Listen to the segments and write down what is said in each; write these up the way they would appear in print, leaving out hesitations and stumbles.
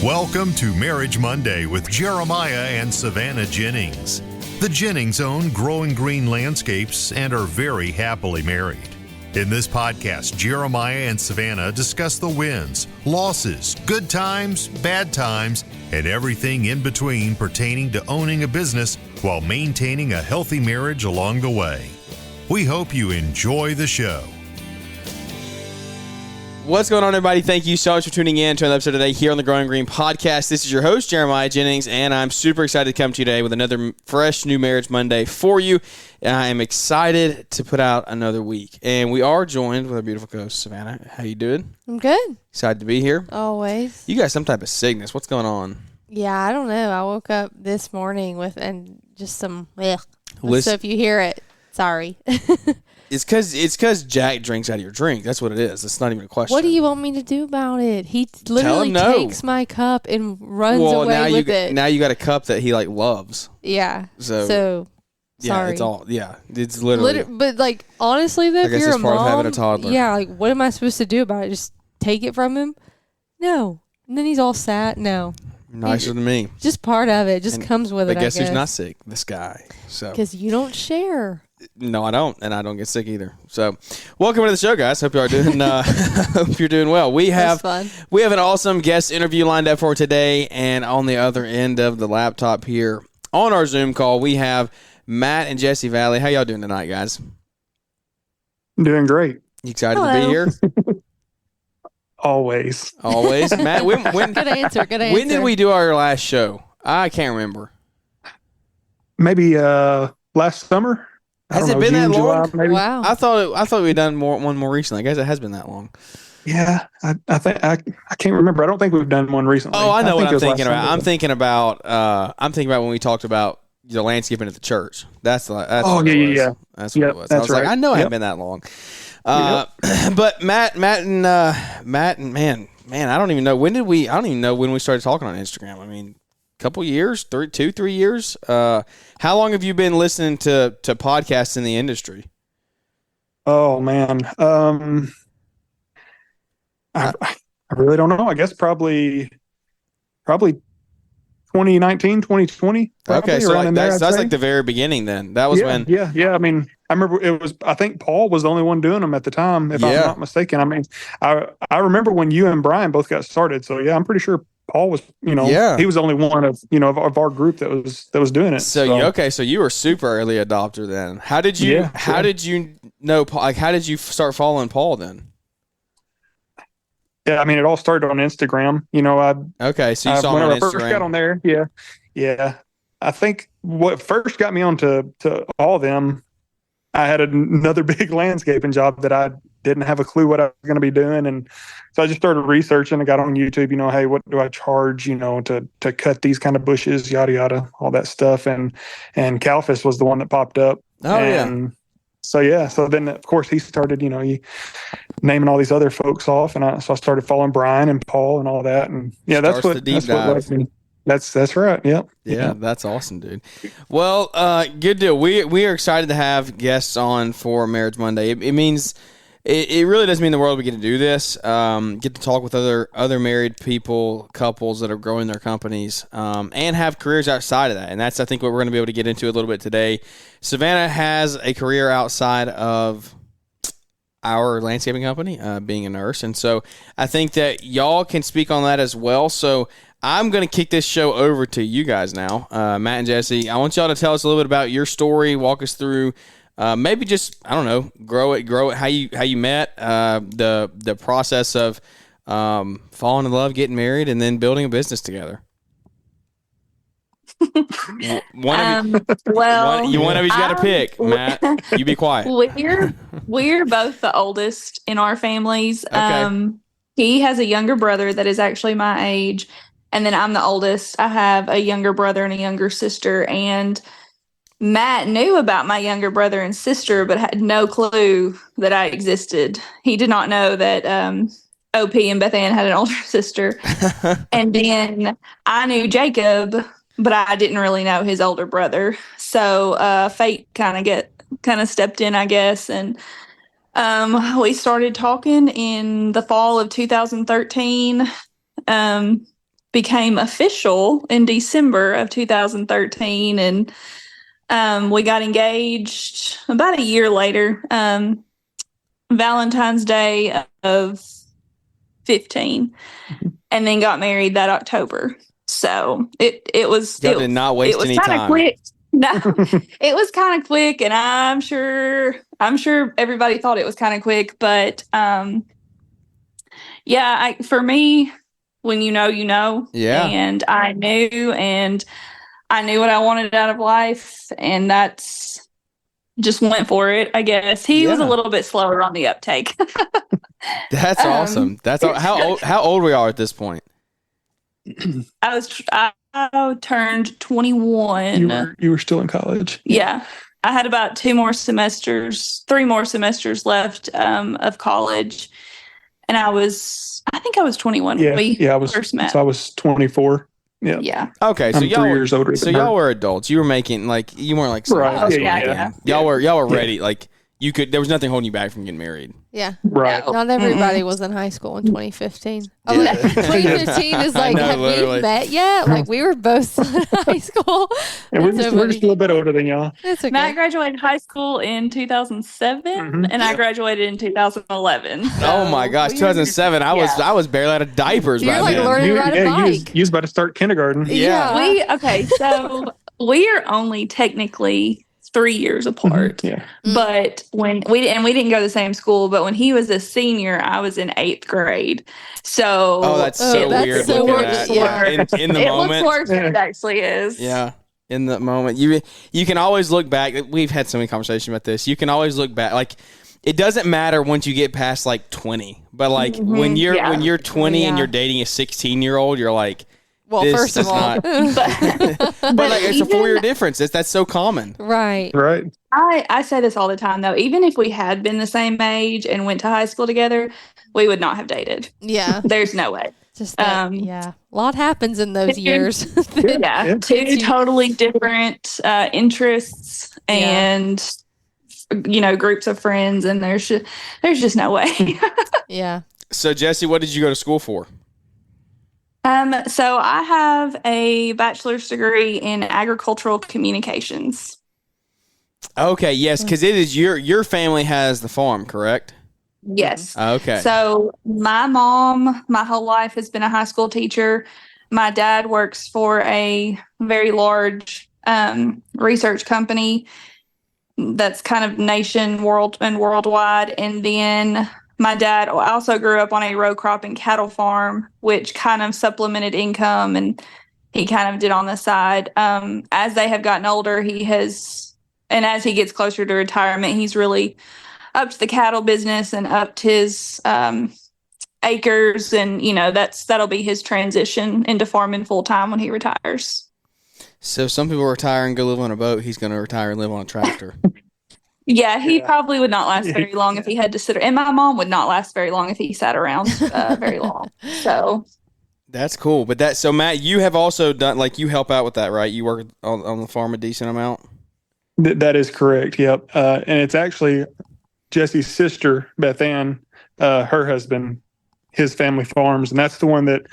Welcome to Marriage Monday with Jeremiah and Savannah Jennings. The Jennings own Growing Green Landscapes and are very happily married. In this podcast, Jeremiah and Savannah discuss the wins, losses, good times, bad times, and everything in between pertaining to owning a business while maintaining a healthy marriage along the way. We hope you enjoy the show. What's going on, everybody? Thank you so much for tuning in to another episode today here on the Growing Green Podcast. This is your host, Jeremiah Jennings, and I'm super excited to come to you today with another fresh new Marriage Monday for you. I am excited to put out another week, and we are joined with our beautiful co-host, Savannah. How you doing? I'm good. Excited to be here? Always. You got some type of sickness. What's going on? Yeah, I don't know. I woke up this morning with just some ugh. Listen, so if you hear it, sorry. It's because Jack drinks out of your drink. That's what it is. It's not even a question. What do you want me to do about it? He literally takes my cup and runs away with it. Now you got a cup that he loves. Yeah. So yeah, sorry. It's literally. But honestly, though, if you're a mom, part of having a toddler. Yeah, what am I supposed to do about it? Just take it from him? No. And then he's all sad. No. Nicer than me. Just part of it. Just comes with it. I guess who's not sick? This guy. So because you don't share. No, I don't, and I don't get sick either. So, welcome to the show, guys. Hope you are doing. Hope you're doing well. We have an awesome guest interview lined up for today, and on the other end of the laptop here on our Zoom call, we have Matt and Jesi Vallee. How y'all doing tonight, guys? Doing great. You excited to be here? Always, Matt. When good answer. When did we do our last show? I can't remember. Maybe last summer. Has it been that long? July, wow. I thought we'd done one more recently. I guess it has been that long. Yeah, I think I can't remember. I don't think we've done one recently. Oh, I know what I'm thinking about. I'm thinking about when we talked about the landscaping at the church. That's what it was. That's what it was. I was right. like, I know it hadn't been that long. But Matt and man, I don't even know when we started talking on Instagram. I mean, couple years, 3 years. How long have you been listening to podcasts in the industry? Oh man, I really don't know. I guess probably 2019, 2020. Okay, so that's like the very beginning. Then that was when. Yeah. I mean, I remember it was. I think Paul was the only one doing them at the time, if I'm not mistaken. I mean, I remember when you and Brian both got started. So yeah, I'm pretty sure Paul was, he was the only one of our group that was doing it. So you were super early adopter then. How did you know Paul? Like, how did you start following Paul then? Yeah, I mean, it all started on Instagram. So you saw him on Instagram. When I first got on there, yeah. I think what first got me onto all of them, I had another big landscaping job that I didn't have a clue what I was going to be doing. And so I just started researching. I got on YouTube, hey, what do I charge, to cut these kind of bushes, yada, yada, all that stuff. And Calfus was the one that popped up. Oh, yeah. So then, of course, he started, naming all these other folks off. And I started following Brian and Paul and all that. And yeah, that's what led me. That's right. Yep. Yeah, that's awesome, dude. Well, good deal. We are excited to have guests on for Marriage Monday. It means it really does mean the world we get to do this. Get to talk with other married people, couples that are growing their companies, and have careers outside of that. And that's, I think, what we're going to be able to get into a little bit today. Savannah has a career outside of our landscaping company, being a nurse. And so I think that y'all can speak on that as well. So I'm going to kick this show over to you guys now, Matt and Jesi. I want y'all to tell us a little bit about your story, walk us through maybe just, I don't know, grow it, how you met, the process of falling in love, getting married, and then building a business together. One of you's got to pick. Matt, you be quiet. We're both the oldest in our families. Okay. He has a younger brother that is actually my age, and then I'm the oldest. I have a younger brother and a younger sister, and Matt knew about my younger brother and sister, but had no clue that I existed. He did not know that OP and Beth Ann had an older sister. And then I knew Jacob, but I didn't really know his older brother. So fate kind of stepped in, I guess. And we started talking in the fall of 2013. became official in December of 2013, and we got engaged about a year later, Valentine's Day of 15, and then got married that October. So it was Y'all did not waste any time. Quick. No, it was kind of quick, and I'm sure everybody thought it was kind of quick, but for me, when you know, Yeah. and I knew what I wanted out of life, and that's just went for it. I guess he was a little bit slower on the uptake. That's awesome. That's how old we are at this point. I turned 21. You were still in college. Yeah. I had about 3 more semesters left of college, and I think I was 21 when we first met. So I was 24. Yeah. Yeah. Okay, so I'm 3 years older. So y'all were adults. You were making you weren't right. Yeah. Y'all were ready. Like you could. There was nothing holding you back from getting married. Yeah. Right. Not everybody was in high school in 2015. Yeah. 2015 is like, have we met yet? Like, we were both in high school. And we're just a little bit older than y'all. That's okay. Matt graduated high school in 2007, and I graduated in 2011. Oh my gosh, 2007. I was barely out of diapers. You're by like then. learning to ride a bike. You was about to start kindergarten. Yeah. So we are only technically 3 years apart. Yeah. But when we didn't go to the same school, but when he was a senior, I was in 8th grade. So that's so weird. So looking weird. at. Yeah. In the it moment. looks worse than it actually is. Yeah. In the moment, you can always look back. We've had so many conversations about this. You can always look back. Like, it doesn't matter once you get past like 20, but like when you're 20 and you're dating a 16-year-old, you're like, well, first of all, but like it's a 4-year difference. That's so common. Right. I say this all the time though. Even if we had been the same age and went to high school together, we would not have dated. Yeah. There's no way. Just that, a lot happens in those years. Two totally different interests and groups of friends, and there's just no way. Yeah. So Jesse, what did you go to school for? So I have a bachelor's degree in agricultural communications. Okay, yes, because it is your family has the farm, correct? Yes. Okay. So my mom, my whole life, has been a high school teacher. My dad works for a very large research company that's kind of worldwide. And then my dad also grew up on a row crop and cattle farm, which kind of supplemented income, and he kind of did on the side. As they have gotten older, and as he gets closer to retirement, he's really upped the cattle business and upped his acres, and that'll be his transition into farming full time when he retires. So some people retire and go live on a boat. He's going to retire and live on a tractor. Yeah, he probably would not last very long if he had to sit. And my mom would not last very long if he sat around very long. So that's cool. But so Matt, you have also done, like, you help out with that, right? You work on the farm a decent amount. That is correct. Yep. And it's actually Jesse's sister, Beth Ann, her husband, his family farms, and that's the one that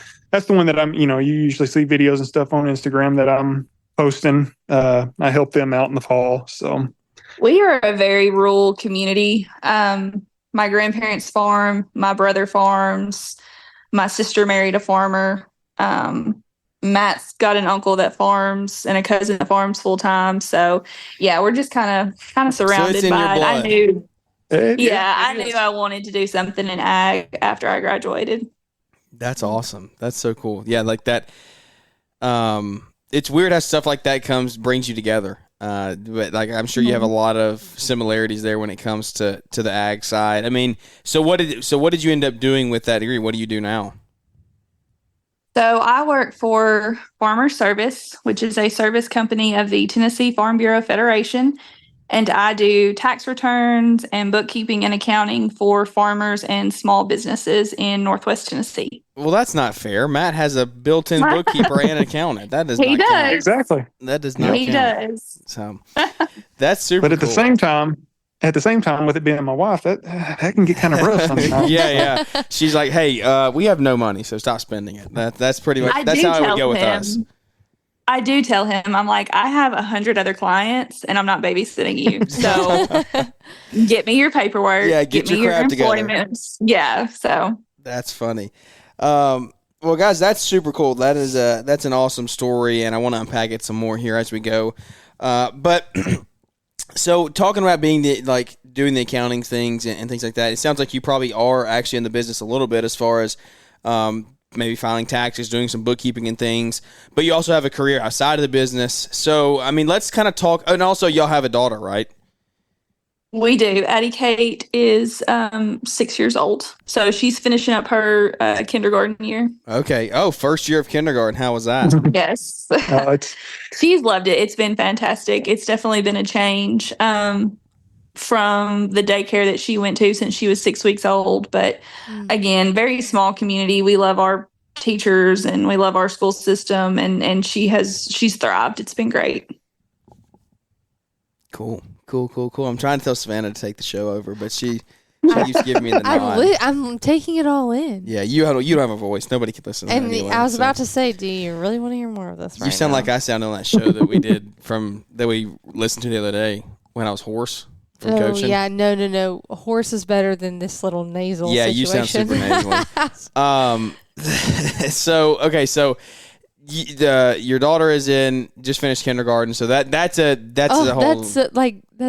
I'm. You usually see videos and stuff on Instagram that I'm posting. I help them out in the fall. So we are a very rural community. My grandparents farm, my brother farms, my sister married a farmer. Matt's got an uncle that farms and a cousin that farms full time. So yeah, we're just kind of surrounded by it. I knew. I knew I wanted to do something in ag after I graduated. That's awesome. That's so cool. Yeah, like that. It's weird how stuff like that brings you together. But like, I'm sure you have a lot of similarities there when it comes to the ag side. I mean, so what did you end up doing with that degree? What do you do now? So I work for Farmer Service, which is a service company of the Tennessee Farm Bureau Federation. And I do tax returns and bookkeeping and accounting for farmers and small businesses in Northwest Tennessee. Well, that's not fair. Matt has a built-in bookkeeper and accountant. That does he not does. count. Exactly. That does not he count. does. So that's super But at the cool. same time, at the same time, with it being my wife, that can get kind of rough sometimes. Yeah. She's like, hey, we have no money, so stop spending it. That's pretty much, that's how it would go with us. I do tell him, I'm like, I have 100 other clients and I'm not babysitting you. So get me your paperwork. Yeah, get me your crap employment. Yeah. So that's funny. Well, guys, that's super cool. That's an awesome story, and I want to unpack it some more here as we go. But so talking about being doing the accounting things and things like that, it sounds like you probably are actually in the business a little bit as far as maybe filing taxes, doing some bookkeeping and things, but you also have a career outside of the business. So, I mean, let's kind of talk. And also, y'all have a daughter, right? We do. Addie Kate is 6 years old. So she's finishing up her kindergarten year. Okay. Oh, first year of kindergarten. How was that? Yes. She's loved it. It's been fantastic. It's definitely been a change from the daycare that she went to since she was 6 weeks old. But again, very small community. We love our teachers and we love our school system, and she's thrived. It's been great. Cool. I'm trying to tell Savannah to take the show over, but she keeps giving me the nod. I'm taking it all in. Yeah, you don't have a voice. Nobody can listen to that anyway, I was about to say, do you really want to hear more of this right now? You sound like I sounded on that show that we did that we listened to the other day when I was hoarse from coaching. Yeah, no. A horse is better than this little nasal situation. You sound super nasally. So your daughter is just finished kindergarten, so that's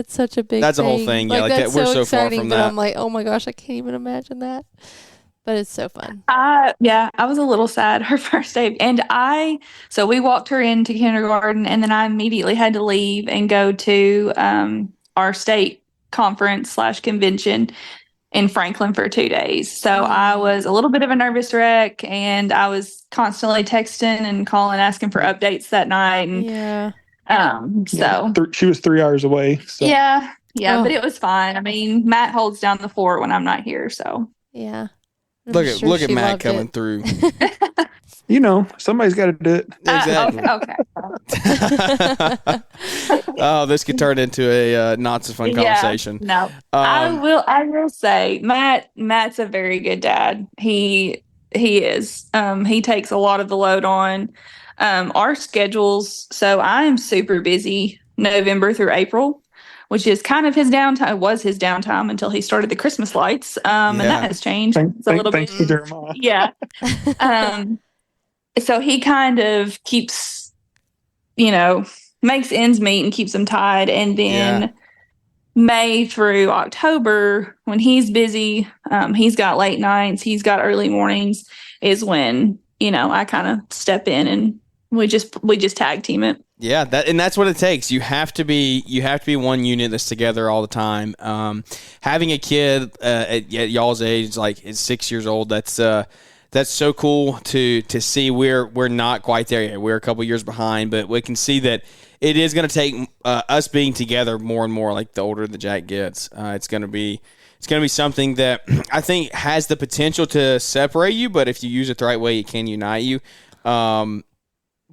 such a big that's a whole thing. Yeah, that's we're so exciting, far from but that. I'm like, oh my gosh, I can't even imagine that. But it's so fun. I was a little sad her first day, and so we walked her into kindergarten, and then I immediately had to leave and go to our state conference / convention in Franklin for 2 days. So I was a little bit of a nervous wreck, and I was constantly texting and calling, asking for updates that night. And she was 3 hours away. So. Yeah, but it was fine. I mean, Matt holds down the fort when I'm not here. So yeah, look at Matt coming through. Somebody's got to do it. Exactly. Okay. Oh, this could turn into a not so fun conversation. No, I will say, Matt's a very good dad. He is. He takes a lot of the load on our schedules. So I'm super busy November through April, which is kind of his downtime. It was his downtime until he started the Christmas lights. And that has changed a little bit. Thanks to Jeremiah. Yeah. So he kind of keeps, makes ends meet and keeps them tied. And then May through October, when he's busy, he's got late nights, he's got early mornings, is when, I kind of step in and we just tag team it. Yeah, that's what it takes. You have to be one unit that's together all the time. Having a kid at y'all's age, like is 6 years old, that's so cool to see. We're not quite there yet. We're a couple years behind, but we can see that it is going to take us being together more and more. Like the older the Jack gets, it's going to be something that I think has the potential to separate you. But if you use it the right way, it can unite you.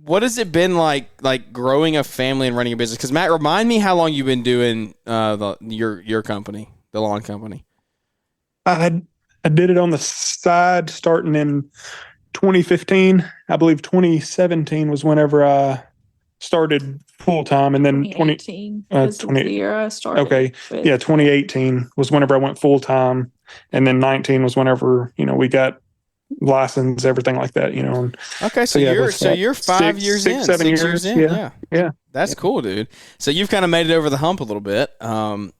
What has it been like growing a family and running a business? Because Matt, remind me how long you've been doing your company, the lawn company. I did it on the side starting in 2015. I believe 2017 was whenever I started full time, and then 2018 was the year I started. Okay, 2018 was whenever I went full time, and then 19 was whenever we got license, everything like that. Okay, so you're 5 years in, 7 years in. Yeah. That's cool, dude. So you've kind of made it over the hump a little bit,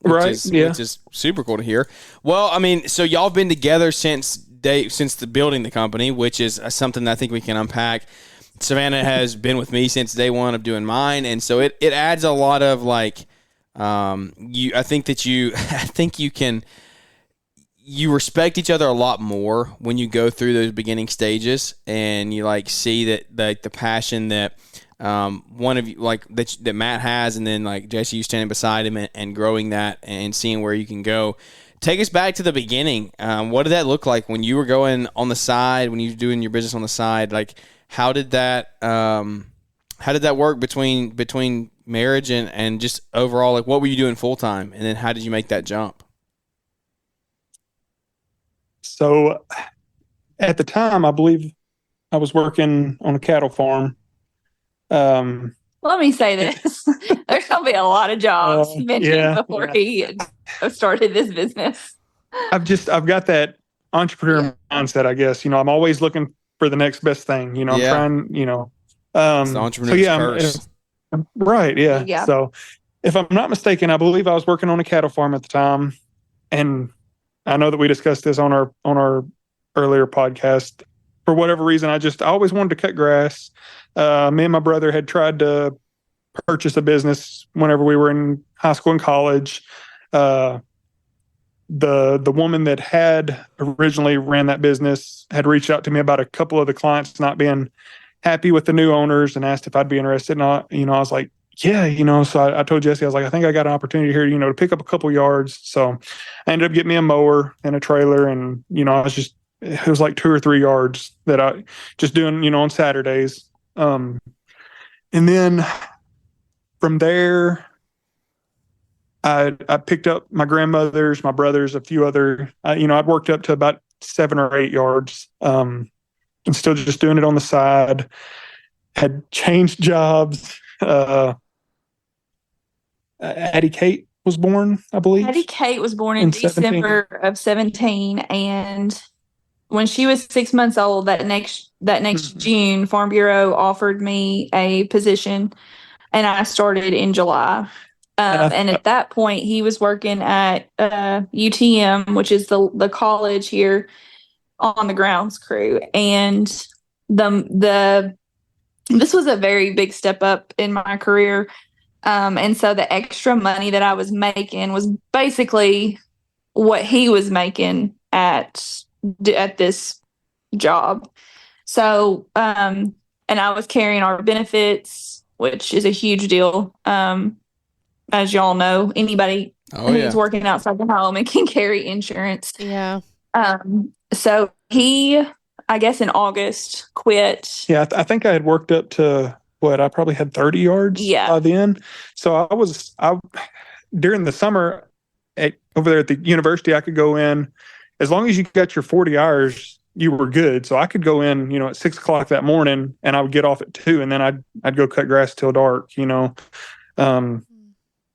which is super cool to hear. Well, I mean, so y'all been together since the building the company, which is something that I think we can unpack. Savannah has been with me since day one of doing mine, and so it adds a lot of I think you respect each other a lot more when you go through those beginning stages, and you see that the passion that one of you that Matt has, and then Jesi, you standing beside him and growing that and seeing where you can go. Take us back to the beginning. What did that look like when you were going on the side, when you were doing your business on the side? How did that How did that work between marriage and just overall, like what were you doing full time, and then how did you make that jump? So at the time, I believe I was working on a cattle farm. Let me say this. There's going to be a lot of jobs mentioned before he started this business. I've got that entrepreneur mindset, I guess. I'm always looking for the next best thing. I'm trying, It's the entrepreneur's curse. Right. Yeah. Yeah. So if I'm not mistaken, I believe I was working on a cattle farm at the time. And I know that we discussed this on our earlier podcast. For whatever reason, I always wanted to cut grass. Me and my brother had tried to purchase a business whenever we were in high school and college. The woman that had originally ran that business had reached out to me about a couple of the clients not being happy with the new owners and asked if I'd be interested. And I was like, yeah, so I told Jesse, I was like, I think I got an opportunity here, to pick up a couple yards. So I ended up getting me a mower and a trailer, and, it was like 2 or 3 yards that I just doing, on Saturdays. And then from there, I picked up my grandmother's, my brother's, a few other, I'd worked up to about 7 or 8 yards, and still just doing it on the side. Had changed jobs. Addie Kate was born, I believe. Addie Kate was born in December of 17, and when she was 6 months old, that next June, Farm Bureau offered me a position, and I started in July. And at that point, he was working at UTM, which is the college here, on the grounds crew. And this was a very big step up in my career. And so the extra money that I was making was basically what he was making at this job. So, and I was carrying our benefits, which is a huge deal. As y'all know, anybody who's working outside the home and can carry insurance. Yeah. So he, I guess in August, quit. Yeah, I think I had worked up to I probably had 30 yards by then. So I during the summer over there at the university, I could go in as long as you got your 40 hours, you were good. So I could go in, at 6 o'clock that morning, and I would get off at 2, and then I'd go cut grass till dark.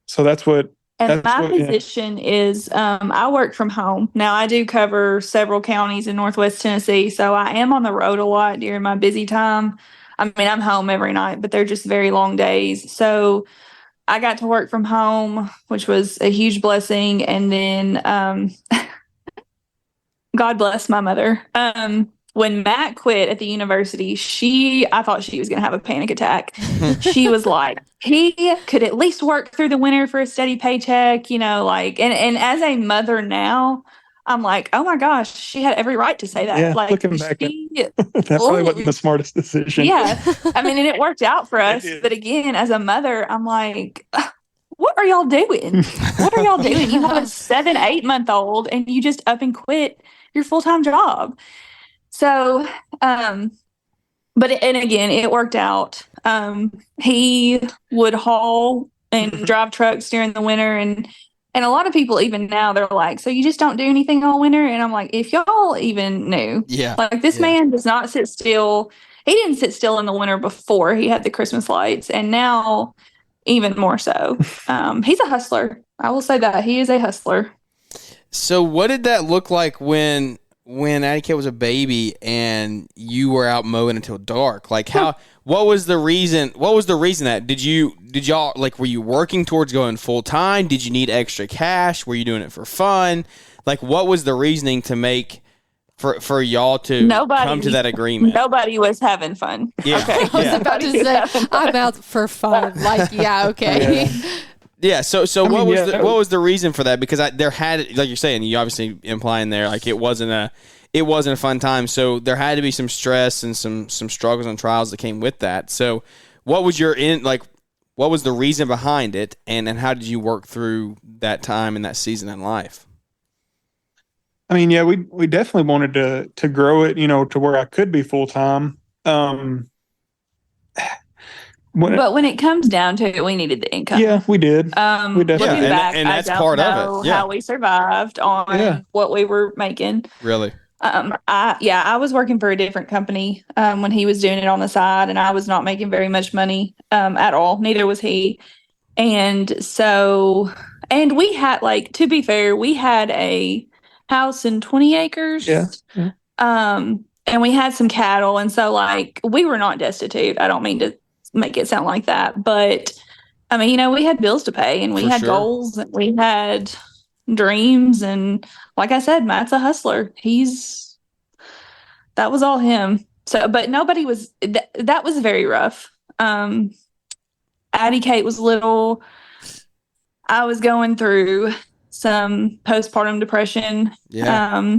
So that's what. And my position is I work from home. Now, I do cover several counties in Northwest Tennessee, so I am on the road a lot during my busy time. I mean, I'm home every night, but they're just very long days. So I got to work from home, which was a huge blessing. And then God bless my mother. When Matt quit at the university, I thought she was going to have a panic attack. She was like, he could at least work through the winter for a steady paycheck, and as a mother now, I'm like, oh my gosh, she had every right to say that. Yeah, looking back, that probably wasn't the smartest decision. Yeah. I mean, and it worked out for us. But again, as a mother, I'm like, what are y'all doing? What are y'all doing? You have a 7-8 month old and you just up and quit your full-time job. So, and again, it worked out. He would haul and drive trucks during the winter, and a lot of people even now, they're like, so you just don't do anything all winter? And I'm like, if y'all even knew, this man does not sit still. He didn't sit still in the winter before he had the Christmas lights, and now even more so. He's a hustler. I will say that he is a hustler. So what did that look like when Addie Kate was a baby and you were out mowing until dark? Like what was the reason that did y'all like, were you working towards going full time? Did you need extra cash? Were you doing it for fun? Like, what was the reasoning to make for y'all to come to that agreement? Nobody was having fun. Yeah. Okay. I was about to say, I'm out for fun. Like, yeah, okay. Yeah. Yeah, so what was the reason for that? Because there had, like you're saying, you obviously implying there, like it wasn't a fun time. So there had to be some stress and some struggles and trials that came with that. So what was what was the reason behind it, and how did you work through that time and that season in life? I mean, yeah, we definitely wanted to grow it, to where I could be full time. But when it comes down to it, we needed the income. Yeah, we did. We definitely looking did. back, And that's I don't part of know it. Yeah. how we survived on what we were making. Really? I was working for a different company when he was doing it on the side, and I was not making very much money at all. Neither was he. And so, and we had, like, to be fair, we had a house in 20 acres. Yeah. And we had some cattle. And so, like, we were not destitute. I don't mean to make it sound like that. But, I mean, you know, we had bills to pay, and we For had sure. goals, and we had dreams. And like I said, Matt's a hustler. That was all him. So, but nobody was, that was very rough. Addie Kate was little. I was going through some postpartum depression. Yeah.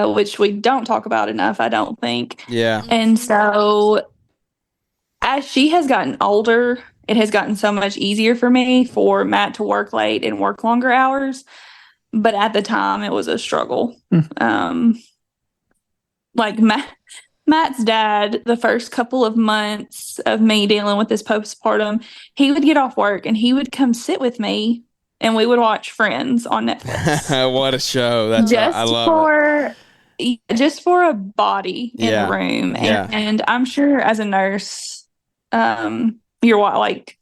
Which we don't talk about enough, I don't think. Yeah. And so as she has gotten older, it has gotten so much easier for me for Matt to work late and work longer hours. But at the time, it was a struggle. Like Matt's dad, the first couple of months of me dealing with this postpartum, he would get off work and he would come sit with me, and we would watch Friends on Netflix. What a show. That's I love it. Just for a body in Yeah. the room. Yeah. And I'm sure as a nurse, you're like,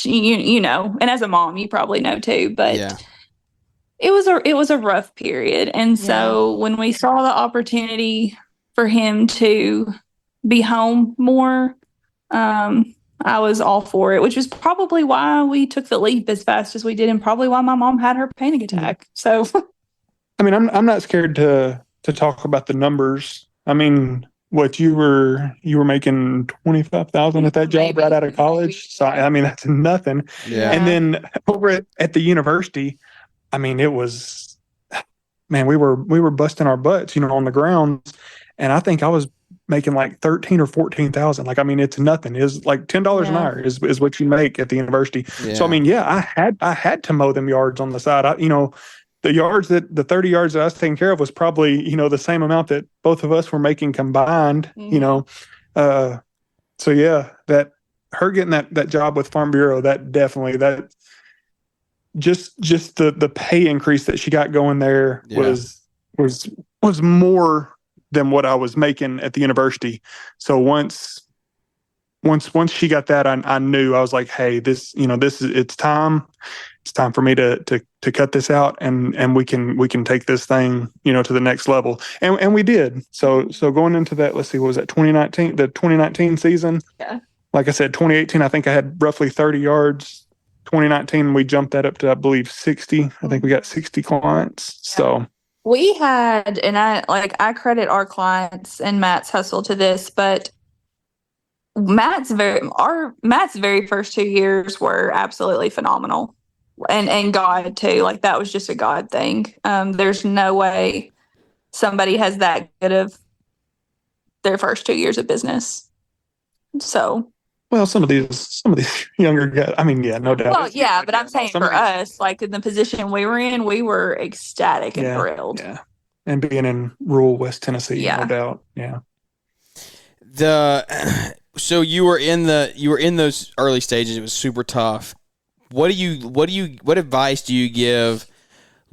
you know, and as a mom, you probably know too, but Yeah. it was a rough period. And so when we saw the opportunity for him to be home more, I was all for it, which was probably why we took the leap as fast as we did, and probably why my mom had her panic attack. So, I mean, I'm not scared to talk about the numbers. I mean, what you were making $25,000 at that job right out of college. So I mean, that's nothing. Yeah. And then over at the university, I mean, it was, man, we were busting our butts, you know, on the grounds, and I think I was making like 13 or 14,000. Like, I mean, it's nothing. It's like $10 an hour is what you make at the university. Yeah. So I mean, I had to mow them yards on the side. The 30 yards that I was taking care of was probably, you know, the same amount that both of us were making combined, you know. So yeah, that her getting that job with Farm Bureau, that definitely, that just the pay increase that she got going there was more than what I was making at the university. So once she got that, I knew, I was like, hey, it's time for me to cut this out, and we can take this thing, you know, to the next level. And we did. So going into that, let's see, what was that, 2019 season? Yeah. Like I said, 2018, I think I had roughly 30 yards. 2019, we jumped that up to, I believe, 60. I think we got 60 clients. So we had, and I credit our clients and Matt's hustle to this, but Matt's very first 2 years were absolutely phenomenal, and God too. Like, that was just a God thing. There's no way somebody has that good of their first 2 years of business. So, well, some of these younger guys, I mean, yeah, no doubt. well, yeah, but I'm saying for us, like in the position we were in, we were ecstatic and thrilled. Yeah, and being in rural West Tennessee, Yeah. no doubt. Yeah. So you were in those early stages. It was super tough. What advice do you give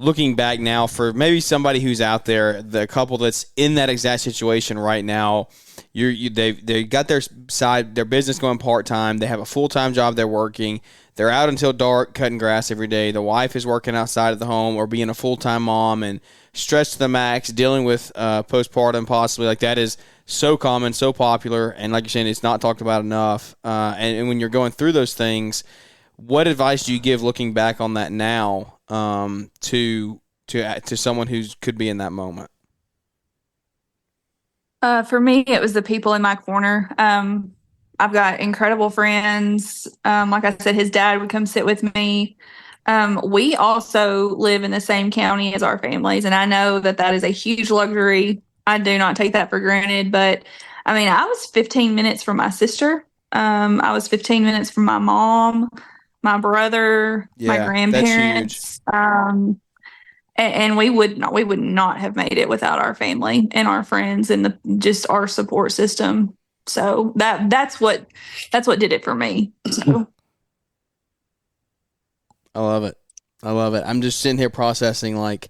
looking back now for maybe somebody who's out there, the couple that's in that exact situation right now? They got their business going part-time. They have a full-time job they're working. They're out until dark cutting grass every day. The wife is working outside of the home or being a full-time mom and stressed to the max, dealing with postpartum possibly. Like, that is so common, so popular, and like you're saying, it's not talked about enough. And when you're going through those things, what advice do you give looking back on that now to someone who could be in that moment? For me, it was the people in my corner. I've got incredible friends. Like I said, his dad would come sit with me. We also live in the same county as our families, and I know that is a huge luxury. I do not take that for granted, but I mean, I was 15 minutes from my sister. I was 15 minutes from my mom, my brother, my grandparents. And we would not have made it without our family and our friends and just our support system. So that's what did it for me. So I love it. I'm just sitting here processing like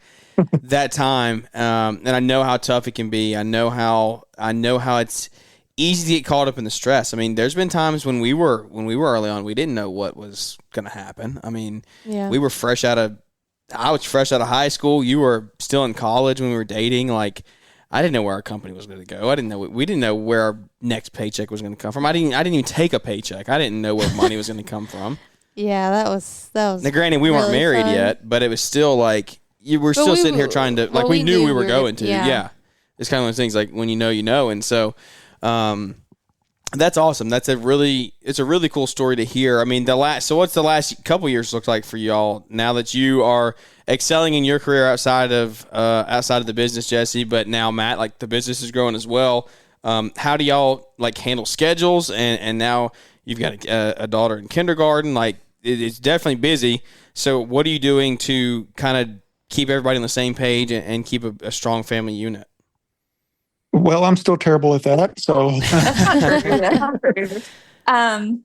that time, and I know how tough it can be. I know how it's easy to get caught up in the stress. I mean, there's been times when we were early on, we didn't know what was going to happen. I mean, we were I was fresh out of high school. You were still in college when we were dating. Like, I didn't know where our company was going to go. We didn't know where our next paycheck was going to come from. I didn't even take a paycheck. I didn't know where money was going to come from. Yeah, that was. Now, granted, we weren't married yet, but it was still like you were still sitting here trying to like we knew we were going to. Yeah. It's kind of one of those things like when you know, and so that's awesome. It's a really cool story to hear. I mean, what's the last couple years look like for y'all now that you are excelling in your career outside of the business, Jesi, but now Matt, like the business is growing as well. How do y'all like handle schedules and now you've got a daughter in kindergarten, like it's definitely busy. So what are you doing to kind of keep everybody on the same page and keep a strong family unit? Well, I'm still terrible at that. So That's not true.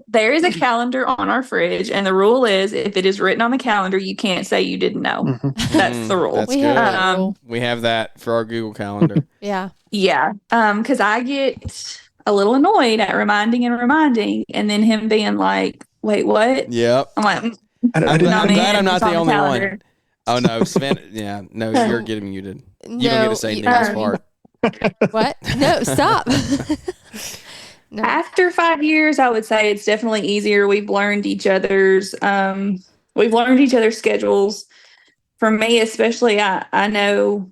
There is a calendar on our fridge, and the rule is if it is written on the calendar, you can't say you didn't know. Mm-hmm. That's the rule. That's good. We have that for our Google Calendar. Yeah. Yeah. Because I get a little annoyed at reminding, and then him being like, "Wait, what?" Yep. I'm like, I'm glad I'm not the only calendar. one. Oh no, Savannah. Yeah, no, you're getting muted. You don't get to say Nick's part. What? No, stop. No. After 5 years, I would say it's definitely easier. We've learned each other's schedules. For me, especially, I know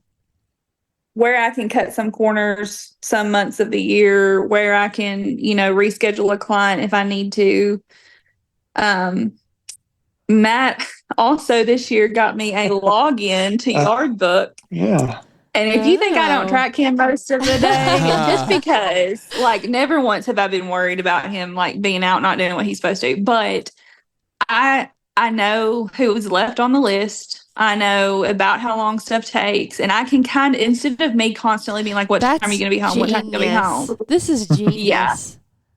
where I can cut some corners some months of the year, where I can, reschedule a client if I need to. Matt also this year got me a login to Yardbook. yeah. And if you think I don't track him most of the day, just because, like, never once have I been worried about him, like, being out, not doing what he's supposed to. But I know who was left on the list. I know about how long stuff takes. And I can kind of, instead of me constantly being like, what time are you going to be home? Genius. What time are you going to be home? This is genius. Yeah.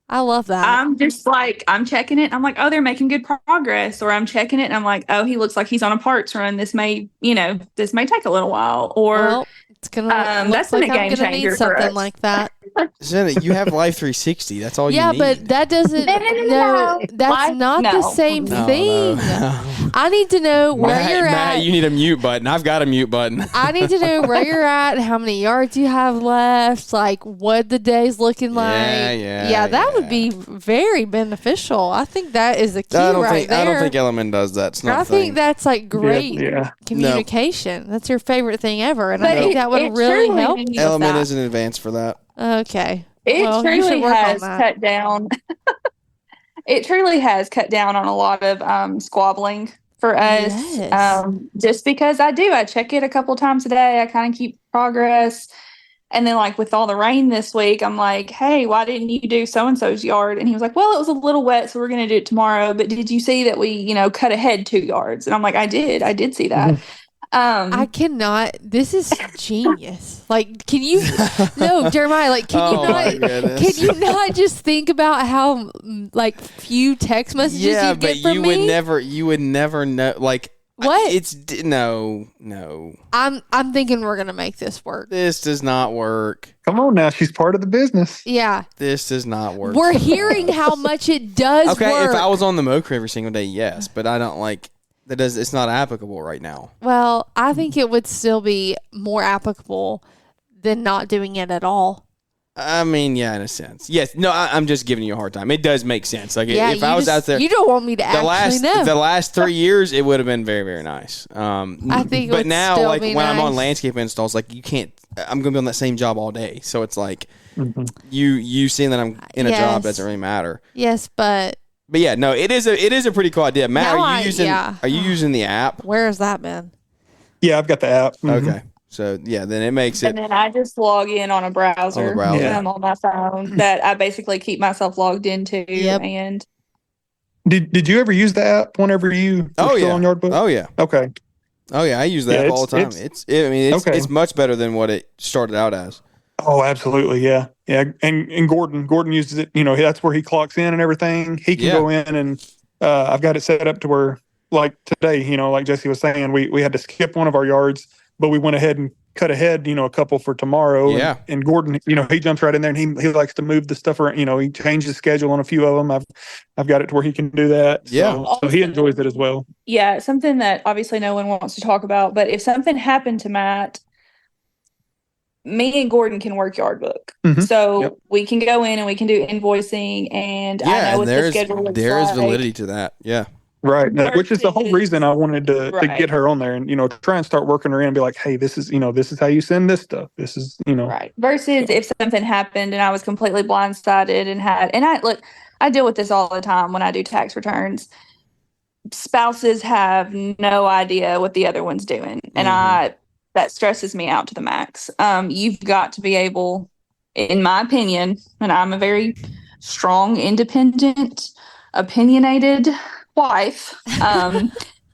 I love that. I'm just like, I'm checking it. I'm like, oh, they're making good progress. Or I'm checking it and I'm like, oh, he looks like he's on a parts run. This may take a little while. Or well, it's gonna that's like a game I'm gonna changer need for something us. like that. Savannah, you have Life 360. That's all you need. Yeah, but that doesn't. No. That's not the same thing. No. I need to know where you're Matt, at. you need a mute button. I've got a mute button. I need to know where you're at, how many yards you have left, like what the day's looking like. Yeah, that would be very beneficial. I think that is the key I don't right there. I don't think Element does that. It's not I a thing. think that's like great Yeah. communication. That's your favorite thing ever, and But I think that would really help. truly- with Element that. is in advance for that. Okay. It Well, you should truly work on has that. cut down. It truly has cut down on a lot of squabbling for us. Yes. Just because I check it a couple times a day. I kind of keep progress. And then, like, with all the rain this week, I'm like, hey, why didn't you do so-and-so's yard? And he was like, well, it was a little wet, so we're going to do it tomorrow. But did you see that we, cut ahead 2 yards? And I'm like, I did see that. I cannot. This is genius. Like, can you? No, Jeremiah. Like, can you not just think about how like few text messages you get but from me? you would never know. Like, What? No. I'm thinking we're gonna make this work. This does not work. Come on now. She's part of the business. Yeah, This does not work. we're hearing how much it does Okay, work. if I was on the mow crew every single day, yes, but I don't like that. It's not applicable right now. Well, I think it would still be more applicable than not doing it at all. I mean, yeah, in a sense. Yes. No, I'm just giving you a hard time. It does make sense. Like, Yeah, if I was out there, you don't want me to know. the last 3 years, it would have been very, very nice. I think it but would now, still like be when I'm on nice. landscape installs, like you can't. I'm going to be on that same job all day, so it's like you seeing that I'm in a job Yes. doesn't really matter. Yes, but But yeah, no, it is a pretty cool idea. Matt, Now are you using the app? where has that been? Yeah, I've got the app. Mhm. Okay, so yeah, then it makes it. And then I just log in on a browser, On the browser. Yeah. on my phone that I basically keep myself logged into. Yep. And Did you ever use the app whenever you were still on Yardbook? Oh yeah. Okay. Oh yeah, I use that Yeah, all the time. It's okay. it's much better than what it started out as. Oh, absolutely. Yeah. Yeah. And Gordon uses it, that's where he clocks in and everything. He can go in and I've got it set up to where like today, like Jesse was saying, we had to skip one of our yards, but we went ahead and cut ahead, a couple for tomorrow. Yeah. And Gordon, he jumps right in there and he likes to move the stuff around, he changed the schedule on a few of them. I've got it to where he can do that. Yeah. So he enjoys it as well. Yeah. Something that obviously no one wants to talk about, but if something happened to Matt, me and Gordon can work yard book. Mm-hmm. So we can go in and we can do invoicing, and I know what the schedule looks there is like. validity to that. Yeah. Right. Which is the whole reason I wanted to get her on there and, try and start working her in and be like, hey, this is how you send this stuff. This is, Right. Versus if something happened and I was completely blindsided and I deal with this all the time when I do tax returns. Spouses have no idea what the other one's doing. And that stresses me out to the max. You've got to be able, in my opinion, and I'm a very strong, independent, opinionated wife,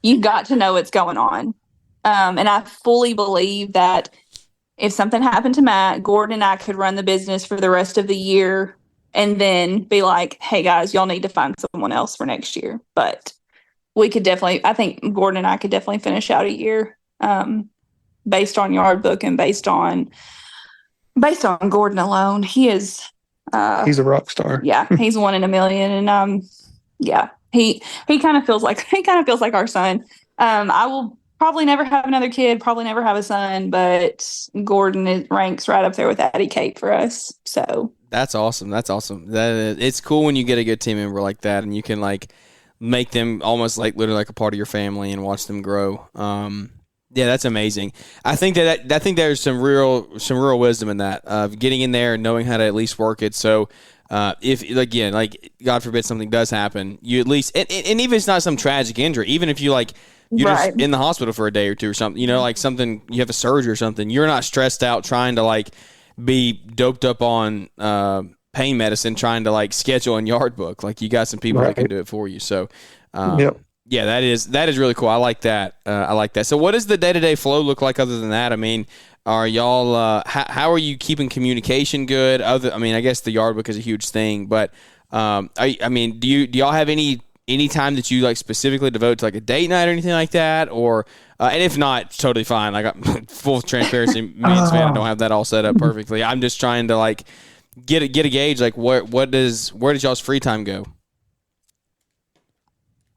you've got to know what's going on. And I fully believe that if something happened to Matt, Gordon and I could run the business for the rest of the year and then be like, hey guys, y'all need to find someone else for next year. But I think Gordon and I could definitely finish out a year. Based on yard book and based on Gordon alone. He's a rock star. Yeah, he's 1 in a million, and he kind of feels like our son. I will probably never have another kid, probably never have a son, but Gordon ranks right up there with Addie Kate for us. So that's awesome. It's cool when you get a good team member like that, and you can like make them almost like literally like a part of your family and watch them grow. Yeah, that's amazing. I think there's some real wisdom in that of getting in there and knowing how to at least work it. So if again, like God forbid something does happen, you at least and even if it's not some tragic injury, even if you're just in the hospital for a day or two or something, like something you have a surgery or something, you're not stressed out trying to like be doped up on pain medicine, trying to like schedule and yard book. Like you got some people that can do it for you. So. Yeah, that is really cool. I like that. So what does the day-to-day flow look like other than that? I mean, are y'all how are you keeping communication good? I guess the yard book is a huge thing, but do y'all have any time that you like specifically devote to like a date night or anything like that? Or and if not, it's totally fine. Like full transparency, me and Savannah don't have that all set up perfectly. I'm just trying to like get a gauge like where does y'all's free time go?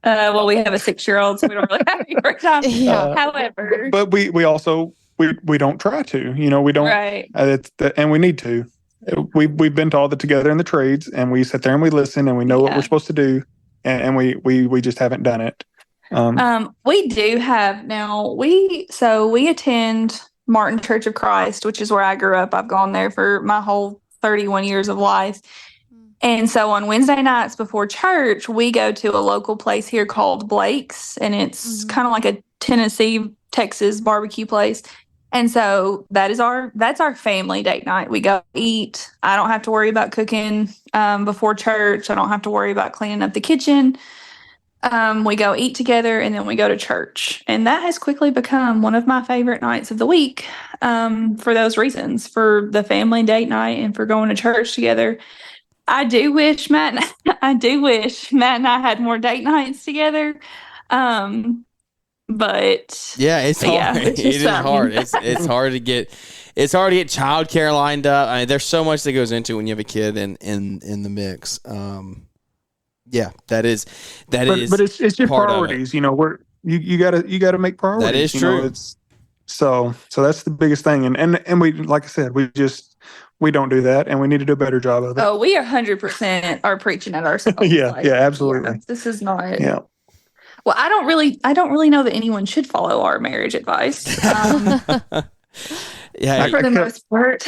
Well, we have a 6-year-old, so we don't really have any free time. However, but we also we don't try to, we don't. Right. And we need to. We've been taught that together in the trades, and we sit there and we listen, and we know what we're supposed to do, and we just haven't done it. We do have now. We attend Martin Church of Christ, which is where I grew up. I've gone there for my whole 31 years of life. And so on Wednesday nights before church, we go to a local place here called Blake's, and it's kind of like a Tennessee, Texas barbecue place. And so that's our family date night. We go eat. I don't have to worry about cooking before church. I don't have to worry about cleaning up the kitchen. We go eat together, and then we go to church. And that has quickly become one of my favorite nights of the week for those reasons, for the family date night and for going to church together. I do wish Matt and I had more date nights together. But yeah, it's hard. Yeah, it is hard. It's hard to get childcare lined up. I mean, there's so much that goes into when you have a kid in the mix. Yeah, that is. But it's your priorities. You gotta make priorities. That is true. So that's the biggest thing. And we, like I said, we don't do that, and we need to do a better job of it. Oh, we 100% are preaching at ourselves. Yeah, absolutely. Yeah, this is not. Yeah. Well, I don't really know that anyone should follow our marriage advice. For the most part.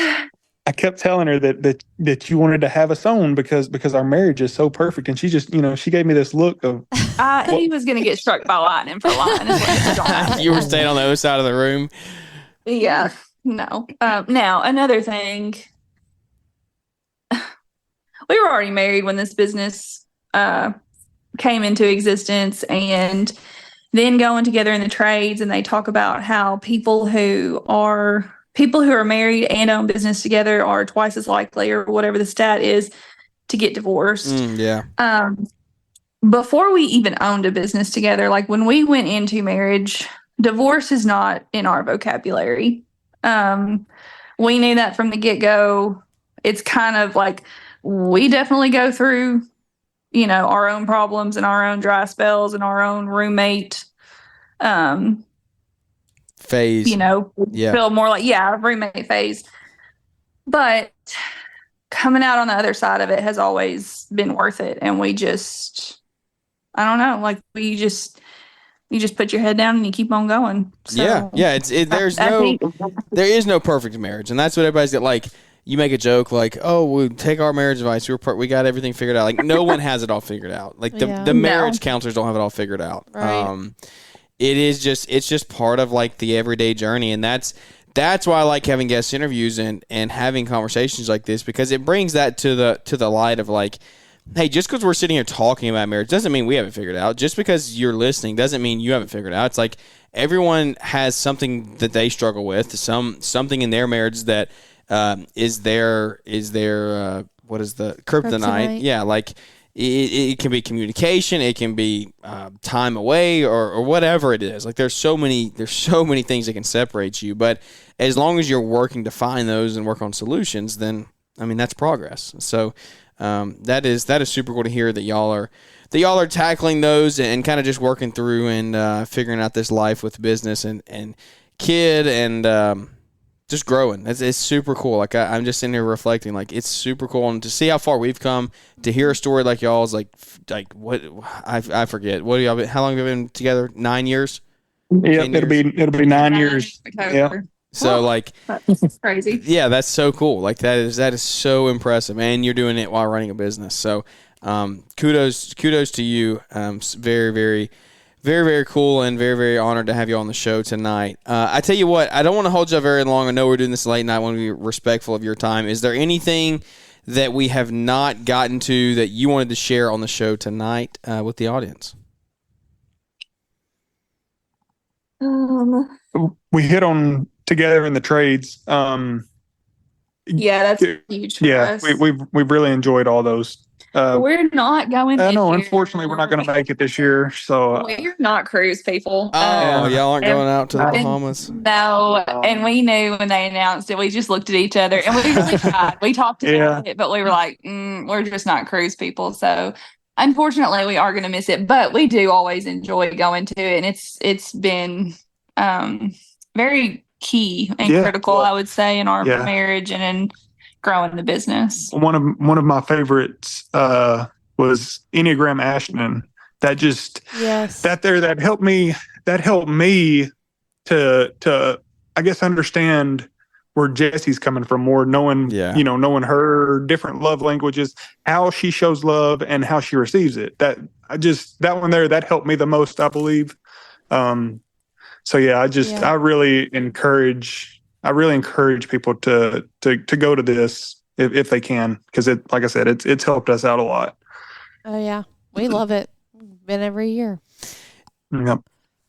I kept telling her that you wanted to have us on because our marriage is so perfect, and she just she gave me this look of he was going to get struck by lightning for lying. You were staying on the other side of the room. Yeah. No. Now another thing. We were already married when this business came into existence, and then going together in the trades, and they talk about how people who are people who are married and own business together are twice as likely, or whatever the stat is, to get divorced. Before we even owned a business together, like when we went into marriage, divorce is not in our vocabulary. We knew that from the get-go. It's kind of like we definitely go through, our own problems and our own dry spells and our own roommate phase. Feel more like, roommate phase. But coming out on the other side of it has always been worth it. And we just, I don't know, like you just put your head down and you keep on going. So, there is no perfect marriage. And that's what everybody's got. Like, you make a joke like, oh, we take our marriage advice. We got everything figured out. Like, no one has it all figured out. Like the marriage counselors don't have it all figured out. Right. It's just part of like the everyday journey. And that's why I like having guest interviews and having conversations like this, because it brings that to the light of like, hey, just because we're sitting here talking about marriage doesn't mean we haven't figured it out. Just because you're listening doesn't mean you haven't figured it out. It's like everyone has something that they struggle with, something in their marriage that is their what is the kryptonite? Yeah, like it can be communication, it can be time away, or whatever it is. Like there's so many things that can separate you, but as long as you're working to find those and work on solutions, then I mean that's progress. So that is super cool to hear that y'all are tackling those and kind of just working through and figuring out this life with business and kid and just growing. It's super cool. Like I'm just sitting here reflecting. Like it's super cool, and to see how far we've come, to hear a story like y'all's. Like what I forget. What do y'all? How long have you been together? 9 years. Yeah, it'll be 9 years. Yeah. So like that's crazy. Yeah, that's so cool. Like that is so impressive, and you're doing it while running a business. So kudos to you. Very, very, very, very cool, and very, very honored to have you on the show tonight. I tell you what, I don't want to hold you very long. I know we're doing this late night. I want to be respectful of your time. Is there anything that we have not gotten to that you wanted to share on the show tonight with the audience? We hit on together in the trades. Yeah, that's huge for us. We've really enjoyed all those. We're not going. No, unfortunately, we're not going to make it this year. So we're not cruise people. Y'all aren't going out to the Bahamas. No, and we knew when they announced it. We just looked at each other and we really tried. We talked about it, but we were like, we're just not cruise people. So unfortunately, we are going to miss it. But we do always enjoy going to it, and it's been very key and critical, I would say, in our marriage and in growing the business. One of my favorites was Enneagram Ashton. That helped me to I guess understand where Jesse's coming from more, knowing knowing her different love languages, how she shows love and how she receives it. That one there, that helped me the most, I believe. So I really encourage people to go to this if they can, because it, like I said, it's helped us out a lot. Oh yeah, we love it. Been every year. Yep.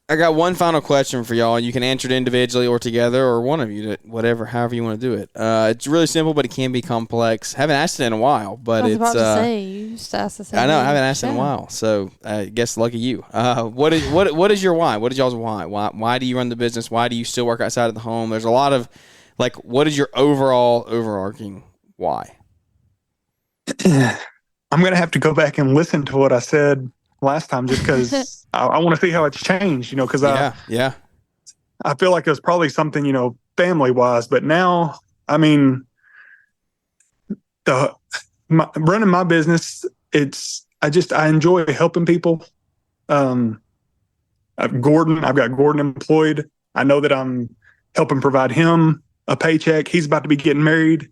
I got one final question for y'all. You can answer it individually or together, or one of you, however you want to do it. It's really simple, but it can be complex. Haven't asked it in a while, but I was about to say, you used to ask the same. I know, I haven't asked it in a while, so I guess lucky you. What is your why? What is y'all's why? Why do you run the business? Why do you still work outside of the home? There's a lot of, like, what is your overarching why? I'm going to have to go back and listen to what I said last time, just because I want to see how it's changed, because I feel like it was probably something, family wise, but now, I mean, running my business, I enjoy helping people. I've got Gordon employed. I know that I'm helping provide him a paycheck. He's about to be getting married,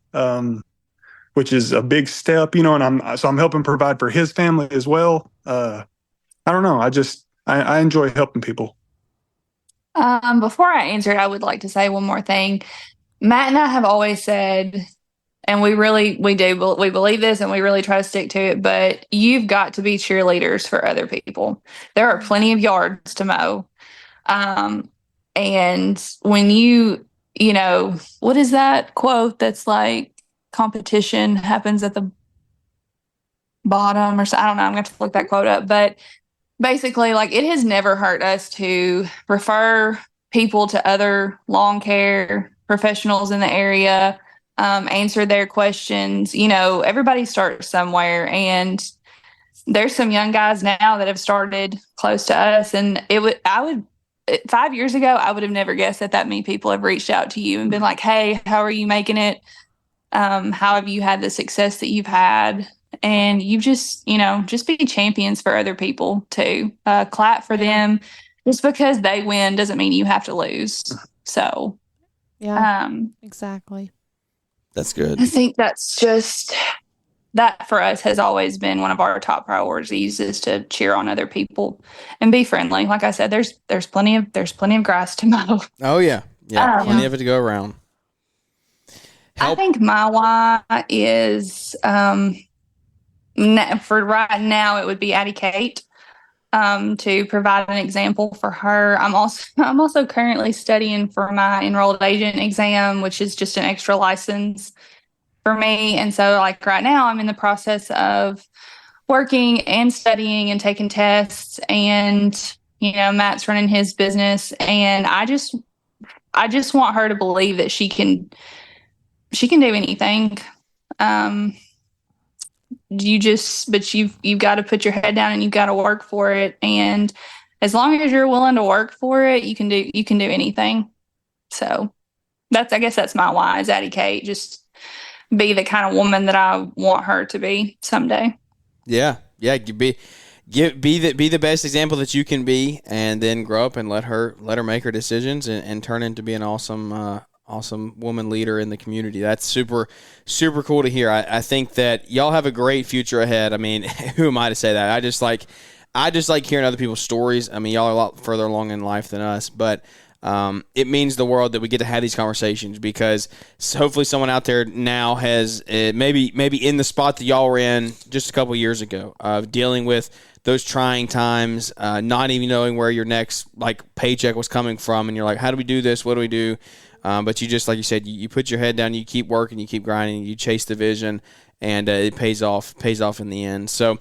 which is a big step, and I'm helping provide for his family as well. I don't know. I enjoy helping people. Before I answer it, I would like to say one more thing. Matt and I have always said, and we believe this and we really try to stick to it, but you've got to be cheerleaders for other people. There are plenty of yards to mow. And when you what is that quote that's like competition happens at the bottom or so? I don't know. I'm going to have to look that quote up. But basically, like, it has never hurt us to refer people to other lawn care professionals in the area, answer their questions. Everybody starts somewhere, and there's some young guys now that have started close to us. And 5 years ago, I would have never guessed that many people have reached out to you and been like, hey, how are you making it? How have you had the success that you've had? And you just be champions for other people too. Clap for them. Just because they win doesn't mean you have to lose. So, exactly. That's good. I think that's just that for us has always been one of our top priorities, is to cheer on other people and be friendly. Like I said, there's plenty of grass to mow. Oh yeah, plenty of it to go around. I think my why is for right now it would be Addie Kate, to provide an example for her. I'm also currently studying for my enrolled agent exam, which is just an extra license for me. And so, like, right now I'm in the process of working and studying and taking tests, and Matt's running his business, and I just want her to believe that she can do anything. You've got to put your head down and you've got to work for it. And as long as you're willing to work for it, you can do anything. So I guess that's my why, is Addie Kate. Just be the kind of woman that I want her to be someday. Yeah. Be the best example that you can be, and then grow up and let her make her decisions and turn into be an awesome woman leader in the community. That's super, super cool to hear. I think that y'all have a great future ahead. I mean, who am I to say that? I just like hearing other people's stories. I mean, y'all are a lot further along in life than us, but it means the world that we get to have these conversations, because hopefully someone out there now has maybe in the spot that y'all were in just a couple years ago, of dealing with those trying times, not even knowing where your next paycheck was coming from, and you're like, how do we do this? What do we do? But you just, like you said, you put your head down, you keep working, you keep grinding, you chase the vision, and it pays off in the end. So,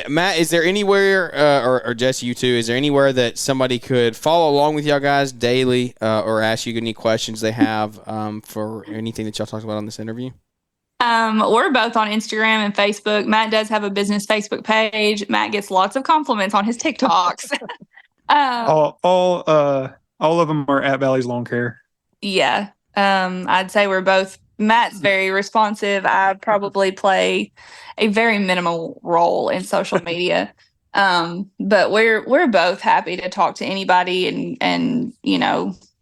Matt, is there anywhere, or Jesse, you too, is there anywhere that somebody could follow along with y'all guys daily, or ask you any questions they have for anything that y'all talked about on this interview? We're both on Instagram and Facebook. Matt does have a business Facebook page. Matt gets lots of compliments on his TikToks. All of them are at Valley's Lawn Care. Yeah. I'd say we're both. Matt's very responsive. I probably play a very minimal role in social media. But we're both happy to talk to anybody, and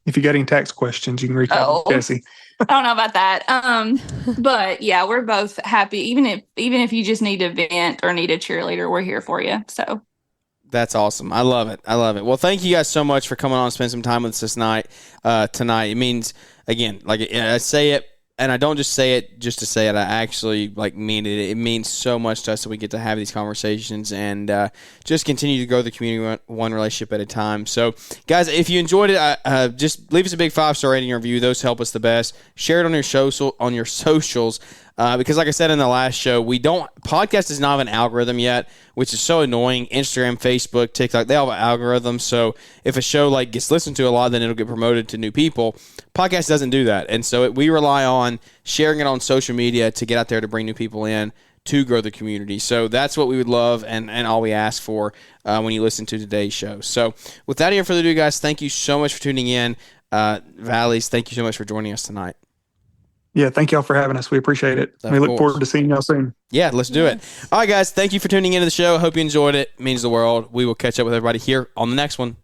if you got any tax questions, you can reach out to Jesse. I don't know about that. But yeah, we're both happy. Even if you just need to vent or need a cheerleader, we're here for you. So that's awesome. I love it. Well, thank you guys so much for coming on and spending some time with us tonight. It means, again, like I say it, and I don't just say it just to say it. I actually mean it. It means so much to us that we get to have these conversations and just continue to grow the community one relationship at a time. So, guys, if you enjoyed it, just leave us a big 5-star rating or review. Those help us the best. Share it on your socials. Because like I said in the last show, podcast does not have an algorithm yet, which is so annoying. Instagram, Facebook, TikTok, they all have algorithms. So if a show gets listened to a lot, then it'll get promoted to new people. Podcast doesn't do that. And so we rely on sharing it on social media to get out there to bring new people in to grow the community. So that's what we would love and all we ask for when you listen to today's show. So without any further ado, guys, thank you so much for tuning in. Valleys, thank you so much for joining us tonight. Yeah, thank y'all for having us. We appreciate it. We look forward to seeing y'all soon. Yeah, let's do it. All right, guys, thank you for tuning into the show. I hope you enjoyed it. It means the world. We will catch up with everybody here on the next one.